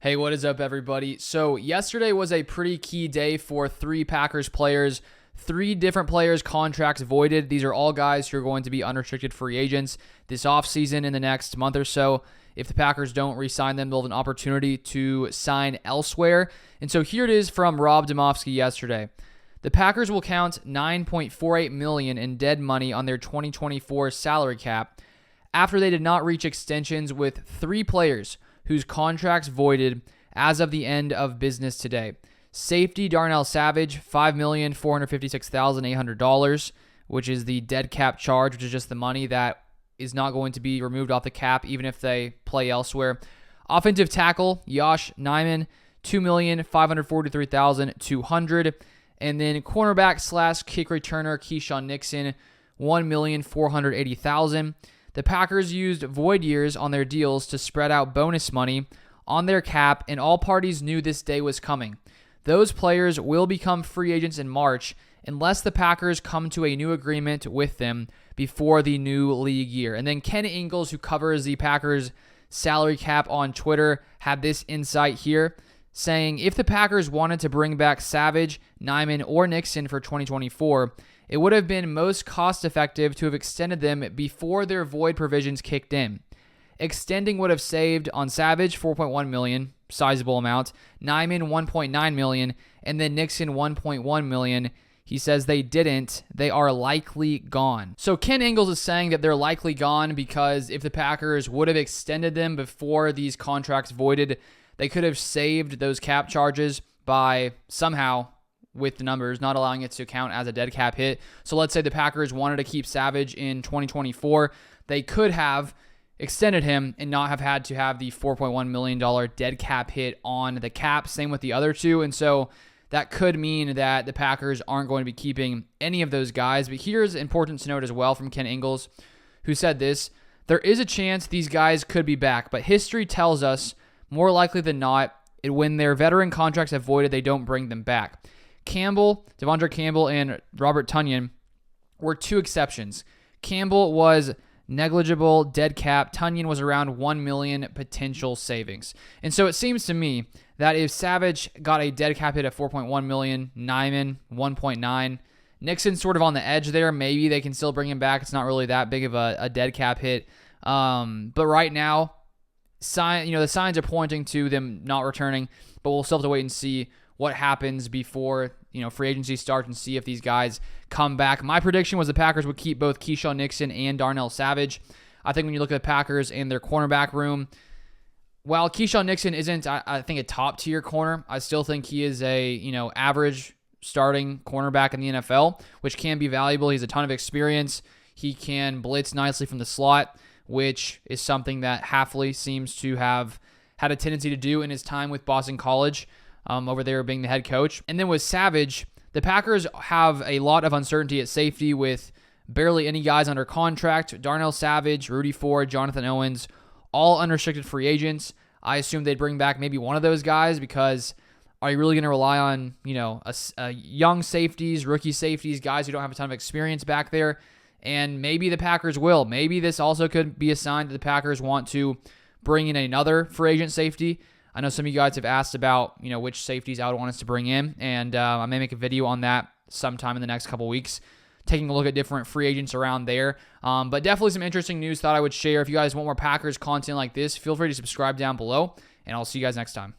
Hey, what is up, everybody? So yesterday was a pretty key day for three Packers players. Three different players' contracts voided. These are all guys who are going to be unrestricted free agents this offseason in the next month or so. If the Packers don't re-sign them, they'll have an opportunity to sign elsewhere. And so here it is from Rob Demovsky yesterday. The Packers will count $9.48 million in dead money on their 2024 salary cap after they did not reach extensions with three players whose contracts voided as of the end of business today. Safety Darnell Savage, $5,456,800, which is the dead cap charge, which is just the money that is not going to be removed off the cap even if they play elsewhere. Offensive tackle Yosh Nijman, $2,543,200. And then cornerback slash kick returner Keyshawn Nixon, $1,480,000. The Packers used void years on their deals to spread out bonus money on their cap, and all parties knew this day was coming. Those players will become free agents in March unless the Packers come to a new agreement with them before the new league year. And then Ken Engles, who covers the Packers salary cap on Twitter, had this insight here, saying if the Packers wanted to bring back Savage, Nijman, or Nixon for 2024, it would have been most cost-effective to have extended them before their void provisions kicked in. Extending would have saved on Savage $4.1 million, sizable amount, Nijman $1.9 million, and then Nixon $1.1 million. He says they didn't. They are likely gone. So Ken Engles is saying that they're likely gone because if the Packers would have extended them before these contracts voided, they could have saved those cap charges by somehow, with the numbers, not allowing it to count as a dead cap hit. So let's say the Packers wanted to keep Savage in 2024. They could have extended him and not have had to have the $4.1 million dead cap hit on the cap. Same with the other two. And so that could mean that the Packers aren't going to be keeping any of those guys. But here's important to note as well from Ken Engles, who said this: there is a chance these guys could be back, but history tells us more likely than not, when their veteran contracts have voided, they don't bring them back. Devondre Campbell, and Robert Tonyan were two exceptions. Campbell was negligible, dead cap. Tonyan was around $1 million potential savings. And so it seems to me that if Savage got a dead cap hit at $4.1 million, Nijman $1.9, Nixon sort of on the edge there. Maybe they can still bring him back. It's not really that big of a dead cap hit. But right now, the signs are pointing to them not returning, but we'll still have to wait and see what happens before free agency starts and see if these guys come back. My prediction was the Packers would keep both Keyshawn Nixon and Darnell Savage. I think when you look at the Packers and their cornerback room, while Keyshawn Nixon isn't, I think, a top-tier corner, I still think he is a average starting cornerback in the NFL, which can be valuable. He has a ton of experience. He can blitz nicely from the slot, which is something that Hafley seems to have had a tendency to do in his time with Boston College, over there being the head coach. And then with Savage, the Packers have a lot of uncertainty at safety with barely any guys under contract. Darnell Savage, Rudy Ford, Jonathan Owens, all unrestricted free agents. I assume they'd bring back maybe one of those guys because are you really going to rely on, young safeties, rookie safeties, guys who don't have a ton of experience back there? And maybe the Packers will. Maybe this also could be a sign that the Packers want to bring in another free agent safety. I know some of you guys have asked about, which safeties I would want us to bring in, and I may make a video on that sometime in the next couple weeks, taking a look at different free agents around there. But definitely some interesting news thought I would share. If you guys want more Packers content like this, feel free to subscribe down below, and I'll see you guys next time.